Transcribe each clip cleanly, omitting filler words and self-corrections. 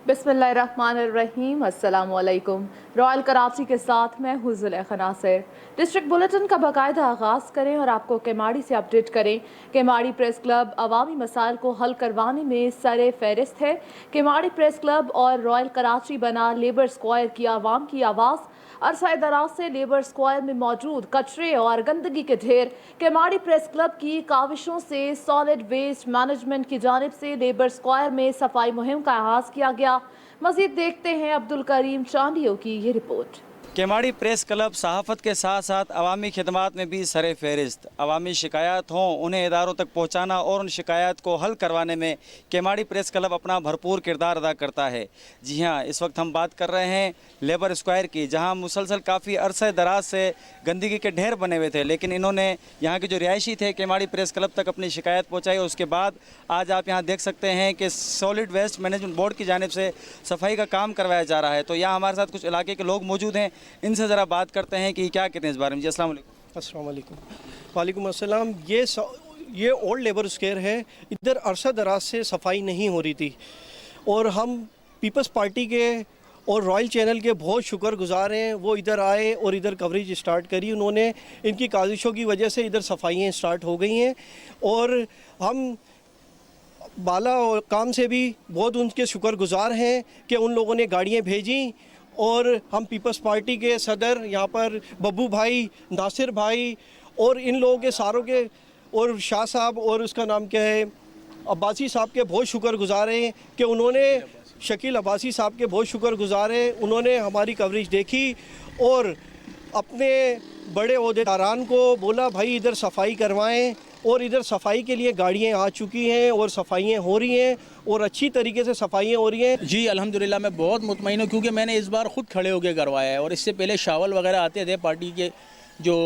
बिस्मिल्लाहिर्रहमानिर्रहीम, अस्सलाम वालेकुम। रॉयल कराची के साथ मैं हूँ ज़ुलेखा नासिर। डिस्ट्रिक्ट बुलेटिन का बाकायदा आगाज़ करें और आपको केमाड़ी से अपडेट करें। केमाड़ी प्रेस क्लब अवामी मसाइल को हल करवाने में सरे फहरिस्त है। केमाड़ी प्रेस क्लब और रॉयल कराची बना लेबर स्क्वायर की आवाम की आवाज़। अरसा दराज से लेबर स्क्वायर में मौजूद कचरे और गंदगी के ढेर। केमाड़ी प्रेस क्लब की काविशों से सॉलिड वेस्ट मैनेजमेंट की जानिब से लेबर स्क्वायर में सफाई मुहिम का आगाज़ किया गया। मज़ीद देखते हैं अब्दुल करीम चांडियों की ये रिपोर्ट। केमाड़ी प्रेस क्लब सहाफ़त के साथ साथ अवामी खिदमात में भी सरे फहरिस्त। अवामी शिकायत हों उन्हें इदारों तक पहुँचाना और उन शिकायत को हल करवाने में केमाड़ी प्रेस क्लब अपना भरपूर किरदार अदा करता है। जी हाँ, इस वक्त हम बात कर रहे हैं लेबर स्क्वायर की, जहाँ मुसलसल काफ़ी अरसे दराज से गंदगी के ढेर बने हुए थे, लेकिन इन्होंने यहाँ के जो रिहायशी थे केमाड़ी प्रेस क्लब तक अपनी शिकायत पहुँचाई। उसके बाद आज आप यहाँ देख सकते हैं कि सॉलिड वेस्ट मैनेजमेंट बोर्ड की जानिब से सफाई का काम करवाया जा रहा है। तो यहाँ हमारे साथ कुछ इलाके के लोग मौजूद हैं, इनसे ज़रा बात करते हैं कि क्या कहते हैं इस बारे में। जी अस्सलाम वालेकुम। अस्सलाम वालेकुम। वालेकुम अस्सलाम। ये ओल्ड लेबर स्क्वायर है। इधर अरसा दराज से सफाई नहीं हो रही थी और हम पीपल्स पार्टी के और रॉयल चैनल के बहुत शुक्रगुजार हैं। वो इधर आए और इधर कवरेज स्टार्ट करी उन्होंने। इनकी काजिशों की वजह से इधर सफाइयाँ स्टार्ट हो गई हैं और हम बाला और काम से भी बहुत उनके शुक्रगुजार हैं कि उन लोगों ने गाड़ियाँ भेजी और हम पीपल्स पार्टी के सदर यहाँ पर बब्बू भाई, नासिर भाई और इन लोगों के सारों के और शाह साहब और उसका नाम क्या है अब्बासी साहब के बहुत शुक्रगुजार हैं कि उन्होंने शकील अब्बासी साहब के बहुत शुक्रगुजार हैं। उन्होंने हमारी कवरेज देखी और अपने बड़े ओहदेदारान को बोला भाई इधर सफाई करवाएं और इधर सफाई के लिए गाड़ियाँ आ चुकी हैं और सफाइयाँ हो रही हैं और अच्छी तरीके से सफाइयाँ हो रही हैं। जी अल्हम्दुलिल्लाह मैं बहुत मुतमईन हूँ क्योंकि मैंने इस बार ख़ुद खड़े होकर करवाया है और इससे पहले शावल वगैरह आते थे पार्टी के जो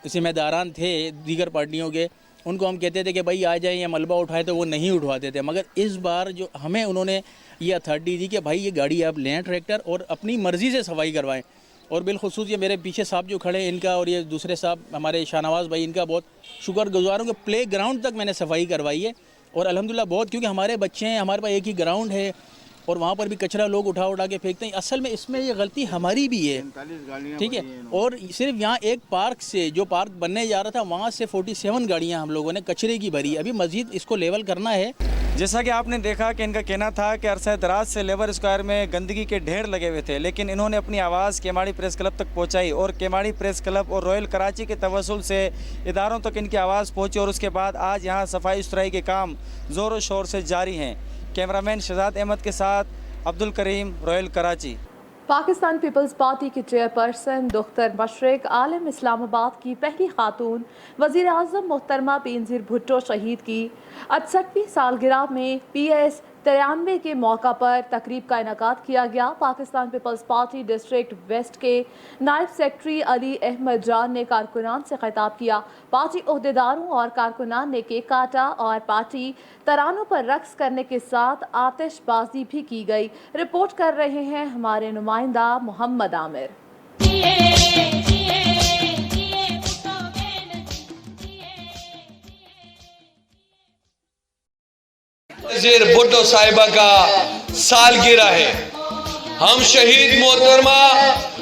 ज़िम्मेदारान थे दीगर पार्टियों के, उनको हम कहते थे कि भाई आ जाएं या मलबा उठाए, तो वो नहीं उठवाते थे। मगर इस बार जो हमें उन्होंने ये अथॉरिटी दी कि भाई ये गाड़ी आप लें ट्रैक्टर और अपनी मर्ज़ी से सफाई करवाएं। और बिलखुसूस ये मेरे पीछे साहब जो खड़े हैं इनका और ये दूसरे साहब हमारे शाहनवाज़ भाई, इनका बहुत शुक्रगुजार हूँ कि प्ले ग्राउंड तक मैंने सफाई करवाई है और अल्हम्दुलिल्लाह बहुत, क्योंकि हमारे बच्चे हैं, हमारे पास एक ही ग्राउंड है और वहाँ पर भी कचरा लोग उठा के फेंकते हैं। असल में इसमें ये गलती हमारी भी है, ठीक है। और सिर्फ यहाँ एक पार्क से जो पार्क बनने जा रहा था वहाँ से 47 गाड़ियाँ हम लोगों ने कचरे की भरी। अभी मज़ीद इसको लेवल करना है। जैसा कि आपने देखा कि इनका कहना था कि अरसा दराज से लेबर स्क्वायर में गंदगी के ढेर लगे हुए थे, लेकिन इन्होंने अपनी आवाज़ केमाड़ी प्रेस क्लब तक पहुंचाई और केमाड़ी प्रेस क्लब और रॉयल कराची के तवस्सुल से इदारों तक इनकी आवाज़ पहुंची और उसके बाद आज यहाँ सफाई सुथराई के काम ज़ोर शोर से जारी हैं। कैमरामैन शहजाद अहमद के साथ Abdul Karim, royal Karachi. Pakistan peoples Party की चेयरपर्सन दुख्तर मशरिक आलम इस्लामाबाद की पहली खातून वज़ीर आज़म मोहतरमा बेनज़ीर भुट्टो शहीद की 68वीं सालगिरह में PS 93 के मौका पर तकरीब का इनेकाद किया गया। Pakistan peoples party district west के नायब सेक्रेटरी अली अहमद जान ने कारकुनान से खिताब किया। पार्टी ओहदेदारों और कारकुनान ने केक काटा और पार्टी तरानों पर रक्स करने के साथ आतिशबाजी भी की गई। रिपोर्ट कर रहे हैं हमारे नुमाइंदा मोहम्मद आमिर। बेनज़ीर भुट्टो साहिबा का सालगिरह है। हम शहीद मोहतरमा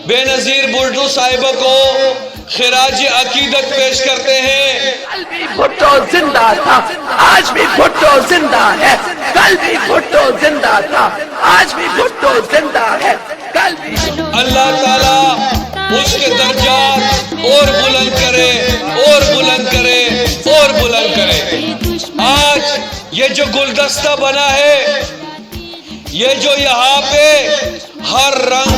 बेनज़ीर भुट्टो साहिबा को खिराज अकीदत पेश करते हैं। कल भी भुट्टो जिंदा था, आज भी भुट्टो जिंदा है। कल भी भुट्टो जिंदा था, आज भी भुट्टो जिंदा है। कल भी अल्लाह ताला उसके दर्जात और बुलंद करे और बुलंद करे और बुलंद करे। आज ये जो गुलदस्ता बना है, ये जो यहाँ पे हर रंग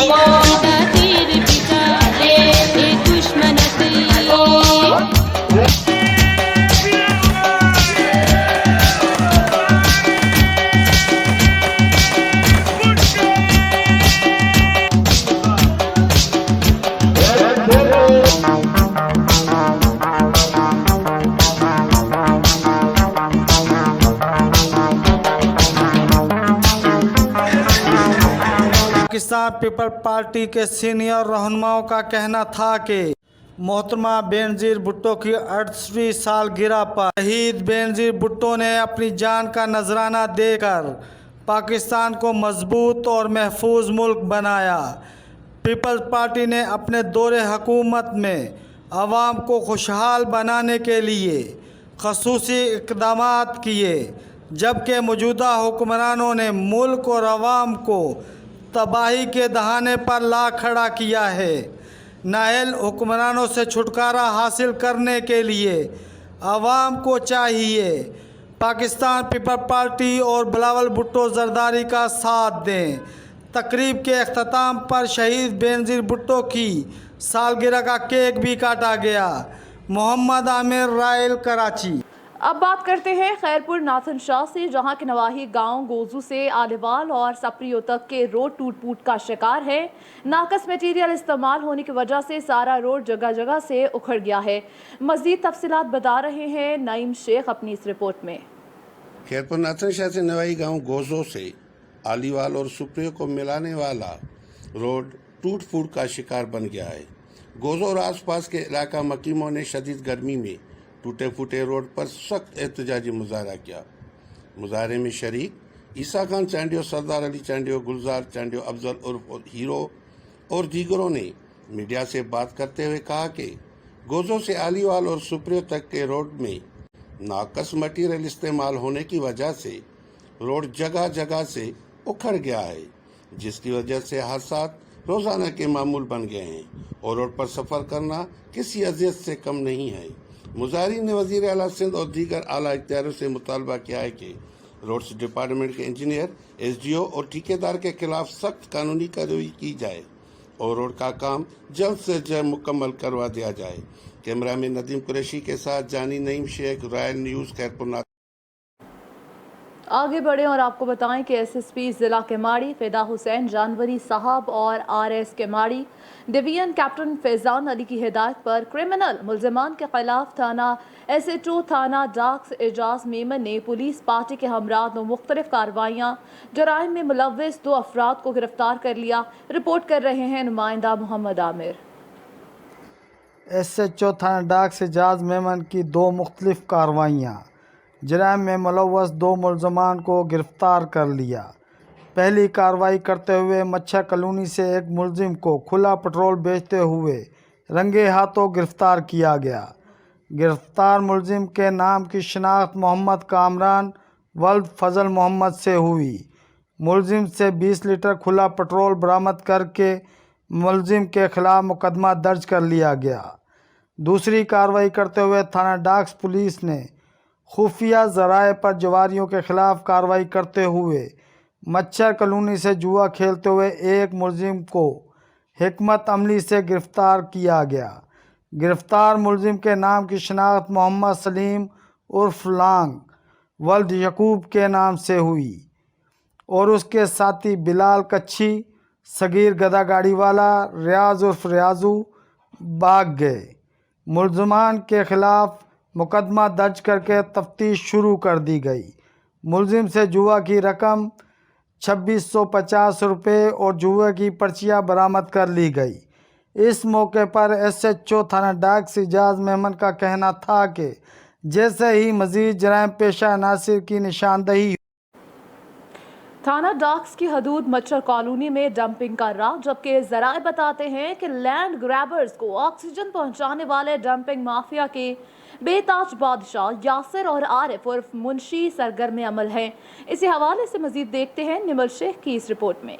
पाकिस्तान पीपल पार्टी के सीनियर रहनुमाओं का कहना था कि मोहतरमा बेनज़ीर भुट्टो की 68वीं सालगिरह पर शहीद बेनज़ीर भुट्टो ने अपनी जान का नजराना देकर पाकिस्तान को मजबूत और महफूज मुल्क बनाया। पीपल्स पार्टी ने अपने दौरे हुकूमत में आवाम को खुशहाल बनाने के लिए खसूसी इक़दामात किए, जबकि मौजूदा हुक्मरानों ने मुल्क और आवाम को तबाही के दहाने पर ला खड़ा किया है। नाअहल हुक्मरानों से छुटकारा हासिल करने के लिए आवाम को चाहिए पाकिस्तान पीपल्स पार्टी और बिलावल भुट्टो जरदारी का साथ दें। तकरीब के अख्ताम पर शहीद बेनज़ीर भुट्टो की सालगिरह का केक भी काटा गया। मोहम्मद आमिर, रायल, कराची। अब बात करते हैं खैरपुर नाथन शाह से, जहां के नवाही गांव गोजू से आलेवाल और सप्रियो तक के रोड टूट फूट का शिकार है। नाकस मटीरियल इस्तेमाल होने की वजह से सारा रोड जगह जगह से उखड़ गया है। मज़ीद तफसीलात बता रहे हैं नईम शेख अपनी इस रिपोर्ट में। खैरपुर नाथन शाह से नवाही गांव गोजो से आलीवाल और सुप्रियो को मिलाने वाला रोड टूट फूट का शिकार बन गया है। गोजो और आसपास के इलाका मकीमों ने शदीद गर्मी में टूटे फूटे रोड पर सख्त एहतजाजी मुजाहरा किया। मुजाहरे में शरीक ईसा खान चांडियो, सरदार अली चांडियो, गुलजार चांडियो, अफजल उर्फ हीरो और दीगरों ने मीडिया से बात करते हुए कहा कि गोजो से आलीवाल और सुप्रियो तक के रोड में नाकस मटीरियल इस्तेमाल होने की वजह से रोड जगह जगह से उखड़ गया है, जिसकी वजह से हादसात रोज़ाना के मामूल बन गए हैं और रोड पर सफ़र करना किसी अजियत से कम नहीं है। मुजाहिरीन ने वज़ीर आला सिंध और दीगर आला इख्तियारों से मुतालबा किया है कि रोड्स डिपार्टमेंट के इंजीनियर, SDO और ठेकेदार के खिलाफ सख्त कानूनी कार्रवाई की जाए और रोड का काम जल्द से जल्द मुकम्मल करवा दिया जाए। कैमरामैन नदीम कुरैशी के साथ जानी, नईम शेख, रॉयल न्यूज़, खैरपुर। आगे बढ़े और आपको बताएं कि SSP ज़िला केमाड़ी फ़िदा हुसैन जानवरी साहब और RS Keamari division captain Faizan Ali की हिदायत पर क्रिमिनल मुल्ज़िमान के खिलाफ थाना SHO थाना डाक्स एजाज मेमन ने पुलिस पार्टी के हमरा दो मुख्तलिफ कार्रवाइयाँ जराइम में मुलव्विस 2 अफराद को गिरफ्तार कर लिया। रिपोर्ट कर रहे हैं नुमाइंदा मोहम्मद आमिर। SHO थाना डाक्स एजाज मेमन की 2 मुख्तलिफ कार्रवाइयाँ जराइम में मुलव्वस 2 मुल्ज़मान को गिरफ़्तार कर लिया। पहली कार्रवाई करते हुए मच्छर कॉलोनी से एक मुलजिम को खुला पेट्रोल बेचते हुए रंगे हाथों गिरफ़्तार किया गया। गिरफ़्तार मुलजिम के नाम की शिनाख्त मोहम्मद कामरान वल्द फजल मोहम्मद से हुई। मुलजिम से 20 लीटर खुला पेट्रोल बरामद करके मुलजिम के खिलाफ मुकदमा दर्ज कर लिया गया। दूसरी कार्रवाई करते हुए थाना डाक्स पुलिस ने खुफिया ज़राए पर जवारियों के खिलाफ कार्रवाई करते हुए मच्छर कॉलोनी से जुआ खेलते हुए एक मुलजिम को हिकमत अमली से गिरफ़्तार किया गया। गिरफ़्तार मुलजिम के नाम की शिनाख्त मोहम्मद सलीम उर्फ लांग वल्द यकूब के नाम से हुई और उसके साथी बिलाल कच्छी, सगीर गदा गाड़ी वाला, रियाज उर्फ रियाजू भाग गए। मुलज़मान के खिलाफ मुकदमा दर्ज करके तफ्तीश शुरू कर दी गई। मुलजिम से जुआ की रकम 2650 रुपये और जुए की पर्चियाँ बरामद कर ली गई। इस मौके पर SHO थाना डाक्स एजाज मेमन का कहना था कि जैसे ही मज़ीद जराइम पेशा अनासिर की निशानदही थाना डाक्स की हदूद मच्छर कॉलोनी में डंपिंग कर रहा, जबकि ज़राए बताते हैं कि लैंड ग्रैबर्स को ऑक्सीजन पहुंचाने वाले डंपिंग माफिया के बेताज बादशाह यासिर और आरिफ उर्फ मुंशी सरगर्म अमल हैं। इसी हवाले से मजीद देखते हैं निमल शेख की इस रिपोर्ट में।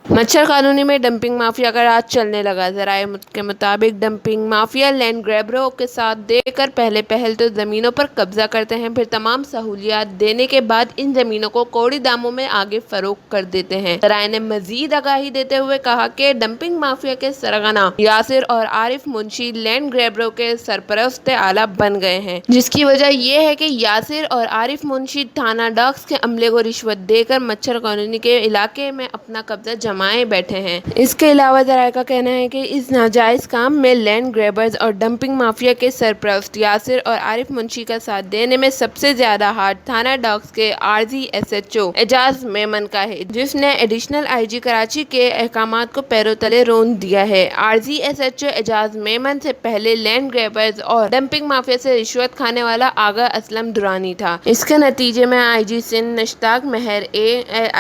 मच्छर कॉलोनी में डंपिंग माफिया का राज चलने लगा। ज़राए के मुताबिक डंपिंग माफिया लैंड ग्रैबरों के साथ देकर पहल तो ज़मीनों पर कब्जा करते हैं, फिर तमाम सहूलियात देने के बाद इन ज़मीनों को कौड़ी दामों में आगे फरोख्त कर देते हैं। ज़राए ने मजीद आगाही देते हुए कहा कि डंपिंग माफिया के सरगना यासिर और आरिफ मुंशी लैंड ग्रैबरों के सरपरस्त आला बन गए हैं, जिसकी वजह यह है कि यासिर और आरिफ मुंशी थाना डाक्स के अमले को रिश्वत देकर मच्छर कॉलोनी के इलाके में अपना कब्जा जमाए बैठे हैं। इसके अलावा ज़राए का कहना है कि इस नाजायज़ काम में लैंड ग्रैबर्स और डंपिंग माफिया के सरपरस्त यासिर और आरिफ मुंशी का साथ देने में सबसे ज़्यादा हाथ थाना डॉक्स के आरजी SHO एजाज मेमन का है, जिसने एडिशनल IG कराची के अहकामात को पैरों तले रोन दिया है। आरजी SHO एजाज मेमन से पहले लैंड ग्रैबर्स और डंपिंग माफिया से रिश्वत खाने वाला आगा असलम दुरानी था। इसके नतीजे में IG सिंध नश्ताक महर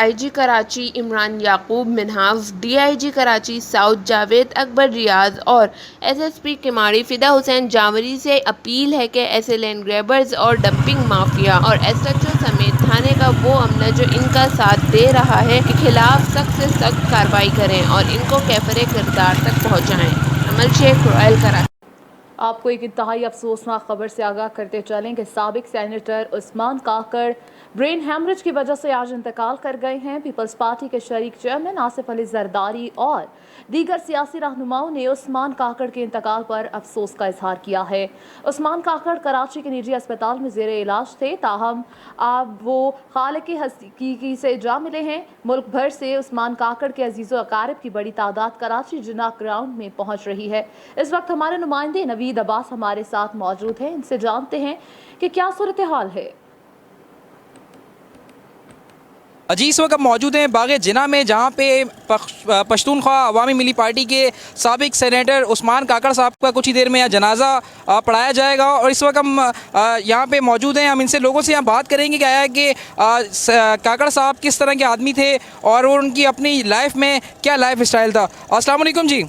IG कराची इमरान याकूब मिनहाज, DIG कराची साउथ जावेद अकबर रियाज और SSP किमाड़ी फिदा हुसैन जावरी से अपील है कि ऐसे लैंड ग्रैबर्स और डंपिंग माफिया और SHO समेत थाने का वो अमला जो इनका साथ दे रहा है के खिलाफ सख्त से सख्त कार्रवाई करें और इनको कैफरे किरदार तक पहुँचाएँ। अमल शेख, रॉयल कराची। आपको एक इंतहाई अफसोसनाक खबर से आगाह करते चलें कि साबिक सेनेटर उस्मान काकड़ ब्रेन हैमरेज की वजह से आज इंतकाल कर गए हैं। पीपल्स पार्टी के शरीक चेयरमैन आसिफ अली जरदारी और दीगर सियासी रहनुमाओं ने उस्मान काकड़ के इंतकाल पर अफसोस का इजहार किया है। उस्मान काकड़ कराची के निजी अस्पताल में ज़ेरे इलाज थे, ताहम अब वो खालिक हकीकी से जा मिले हैं। मुल्क भर से उस्मान काकड़ के अजीज़ो अकारिब की बड़ी तादाद कराची जिन्ना ग्राउंड में पहुँच रही है। इस वक्त हमारे नुमाइंदे नवीद अब्बास हमारे साथ मौजूद हैं, इनसे जानते हैं कि क्या सूरत हाल है। जी, इस वक्त मौजूद हैं बाग जिना में, जहाँ पे पश्तूनख्वा अवामी मिली पार्टी के साबिक सेनेटर उस्मान काकड़ साहब का कुछ ही देर में यहाँ जनाजा पढ़ाया जाएगा। और इस वक्त हम यहाँ पे मौजूद हैं, हम इनसे लोगों से यहाँ बात करेंगे कि आया कि काकड़ साहब किस तरह के आदमी थे और उनकी अपनी लाइफ में क्या लाइफ स्टाइल था। अस्सलाम वालेकुम जी।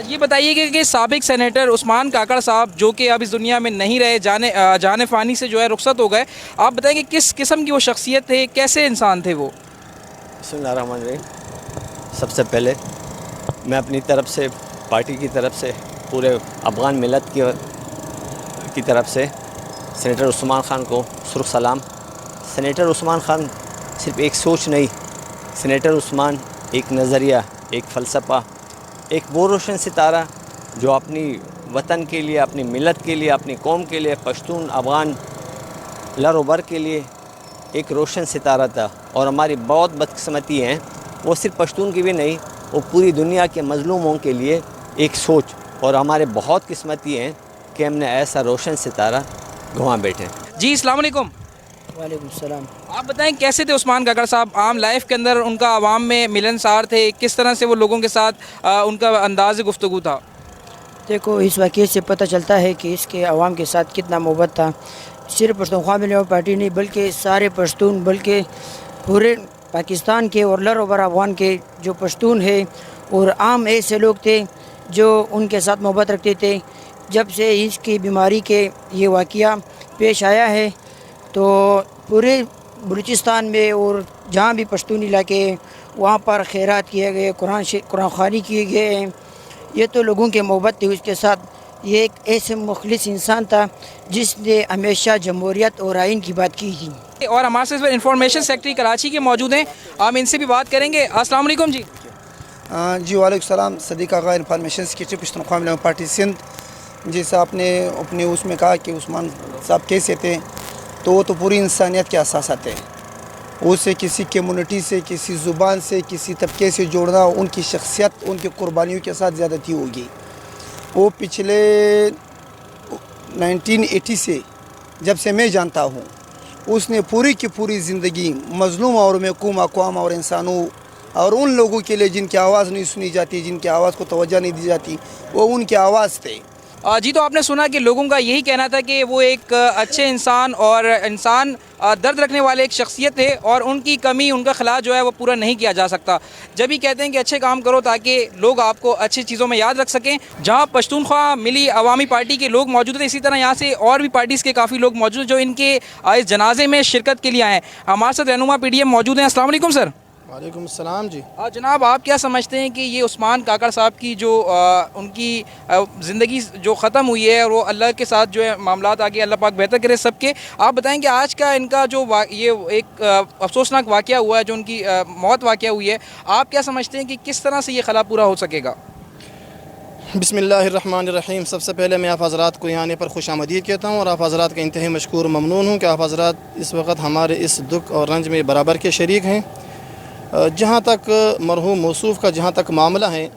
ये बताइए कि साबिक सेनेटर उस्मान काकड़ साहब जो कि अब इस दुनिया में नहीं रहे, जाने फ़ानी से जो है रुखसत हो गए, आप बताएंगे किस किस्म की वो शख्सियत थे, कैसे इंसान थे वो। बिस्मिल्लाहिर्रहमानिर्रहीम। सबसे पहले मैं अपनी तरफ से, पार्टी की तरफ से, पूरे अफ़गान मिलत की तरफ से सेनेटर उस्मान ख़ान को सुर्ख सलाम। सेनेटर उस्मान ख़ान सिर्फ़ एक सोच नहीं, सेनेटर उस्मान एक नज़रिया, एक फ़लसफ़ा, एक वो रोशन सितारा जो अपनी वतन के लिए, अपनी मिलत के लिए, अपनी कौम के लिए, पश्तून अफ़गान लरोबर के लिए एक रोशन सितारा था। और हमारी बहुत बदकिस्मती हैं, वो सिर्फ पश्तून की भी नहीं, वो पूरी दुनिया के मज़लूमों के लिए एक सोच। और हमारे बहुत किस्मती हैं कि हमने ऐसा रोशन सितारा गंवा बैठे। जी, अस्सलाम वालेकुम। वालेकुम सलाम। आप बताएं कैसे थे उस्मान काकड़ साहब, आम लाइफ के अंदर उनका आवाम में मिलनसार थे, किस तरह से वो लोगों के साथ उनका अंदाज़ गुफ्तगू था। देखो, इस वाक़ये से पता चलता है कि इसके आवाम के साथ कितना मोहब्बत था। सिर्फ पश्तूनख्वा मिली पार्टी नहीं, बल्कि सारे पश्तून, बल्कि पूरे पाकिस्तान के और लरोबर अफ़गान के जो पश्तून है और आम ऐसे लोग थे जो उनके साथ मोहब्बत रखते थे। जब से इसकी बीमारी के ये वाक़या पेश आया है तो पूरे बलूचिस्तान में और जहाँ भी पश्तून इलाके वहाँ पर खैरात किए गए, कुरान ख़वानी किए गए हैं। ये तो लोगों के मोहब्बत थी उसके साथ। ये एक ऐसे मुखलिस इंसान था जिसने हमेशा जमहूरियत और आइन की बात की थी। और हमारे साथ इंफॉर्मेशन सेक्रेटरी कराची के मौजूद हैं, हम इनसे भी बात करेंगे। अस्सलाम वालेकुम जी। जी वालेकुम सलाम। सदीक आगा इंफॉर्मेशन सेक्रेटरी पश्तूनख्वा मिली पार्टी सिंध। जैसा आपने अपने उसमें कहा कि उस्मान साहब कैसे थे, तो वो तो पूरी इंसानियत के असास थे। उसे किसी कम्युनिटी से, किसी ज़ुबान से, किसी तबके से जोड़ना उनकी शख्सियत, उनकी कुर्बानियों के साथ ज़्यादती होगी। वो पिछले 1980 से जब से मैं जानता हूँ, उसने पूरी की पूरी ज़िंदगी मज़लूम और महकूम अक़वाम और इंसानों और उन लोगों के लिए जिनकी आवाज़ नहीं सुनी जाती, जिनकी आवाज़ को तवज्जो नहीं दी जाती, वो उनकी आवाज़ थे। जी, तो आपने सुना कि लोगों का यही कहना था कि वो एक अच्छे इंसान और इंसान दर्द रखने वाले एक शख्सियत थे और उनकी कमी, उनका खला जो है वो पूरा नहीं किया जा सकता। जब भी कहते हैं कि अच्छे काम करो ताकि लोग आपको अच्छी चीज़ों में याद रख सकें। जहाँ पश्तूनख्वा मिली अवामी पार्टी के लोग मौजूद थे, इसी तरह यहाँ से और भी पार्टीज़ के काफ़ी लोग मौजूद हैं जो इनके इस जनाजे में शिरकत के लिए आए हैं। हमारे साथ रहनुमा PDM मौजूद हैं। अस्सलाम वालेकुम सर। वालेकुम सलाम जी। जनाब, आप क्या समझते हैं कि ये उस्मान काकड़ साहब की जो उनकी ज़िंदगी जो ख़त्म हुई है और वो अल्लाह के साथ जो है मामलात आगे अल्लाह पाक बेहतर करे सबके, आप बताएं कि आज का इनका जो ये एक अफसोसनाक वाक़या हुआ है, जो उनकी मौत वाक़या हुई है, आप क्या समझते हैं कि किस तरह से ये खला पूरा हो सकेगा। बिस्मिल्लाहिर्रहमानिर्रहीम। सबसे पहले मैं आप हज़रात को यहाँ आने पर खुश आमदीद कहता हूँ और आप हज़रात का इंतहाई मशकूर ममनून हूँ कि आप हज़रात इस वक्त हमारे इस दुख और रंज में बराबर के शरीक हैं। जहाँ तक मरहूम मौसूफ़ का जहाँ तक मामला है,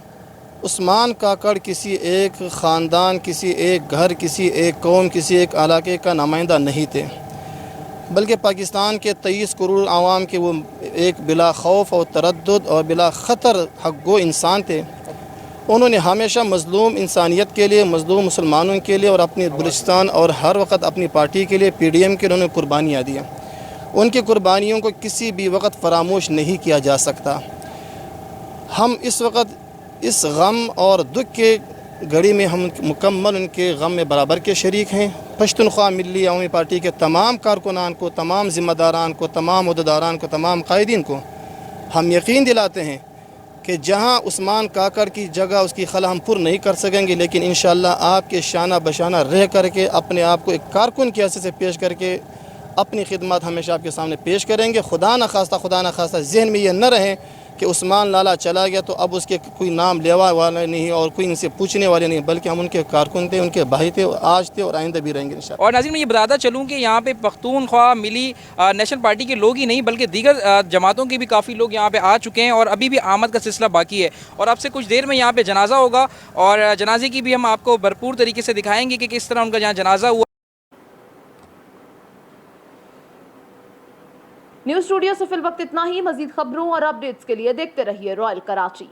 उस्मान काकड़ किसी एक ख़ानदान, किसी एक घर, किसी एक कौम, किसी एक इलाके का नुमाइंदा नहीं थे, बल्कि पाकिस्तान के 23 करोड़ आवाम के वो एक बिला खौफ और तरद्दुद और बिला ख़तर हक़गो इंसान थे। उन्होंने हमेशा मज़लूम इंसानियत के लिए, मज़लूम मुसलमानों के लिए और अपने बलूचिस्तान और हर वक्त अपनी पार्टी के लिए, PDM के उन्होंने कुर्बानियाँ दी। उनकी कुर्बानियों को किसी भी वक्त फरामोश नहीं किया जा सकता। हम इस वक्त इस गम और दुख के घड़ी में हम मुकम्मल उनके गम में बराबर के शरीक हैं। पश्तूनख्वा मिली अवामी पार्टी के तमाम कारकुनान को, तमाम ज़िम्मेदारान को, तमाम उहदेदारान को, तमाम कायदीन को हम यकीन दिलाते हैं कि जहां उस्मान काकड़ की जगह उसकी खला हम पुर नहीं कर सकेंगे, लेकिन इंशाअल्लाह आपके शाना बशाना रह करके अपने आप को एक कारकुन के हैसियत से पेश करके अपनी खिदमत हमेशा आपके सामने पेश करेंगे। खुदा न खास्ता जहन में ये न रहे कि उस्मान लाला चला गया तो अब उसके कोई नाम लेवा वाला नहीं और कोई इनसे पूछने वाले नहीं, बल्कि हम उनके कारकुन थे, उनके भाई थे, आज थे और आइंदा भी रहेंगे इंशाअल्लाह। और नाज़रीन मैं ये बताता चलूँ कि यहाँ पे पख्तूनख्वा मिली नेशनल पार्टी के लोग ही नहीं बल्कि दीगर जमातों के भी काफ़ी लोग यहाँ पे आ चुके हैं और अभी भी आमद का सिलसिला बाकी है। और अब से कुछ देर में यहाँ पे जनाजा होगा और जनाजे की भी हम आपको भरपूर तरीके से दिखाएँगे कि किस तरह उनका यहाँ जनाजा हुआ। न्यूज़ स्टूडियो से फिल वक्त इतना ही। मजीद खबरों और अपडेट्स के लिए देखते रहिए रॉयल कराची।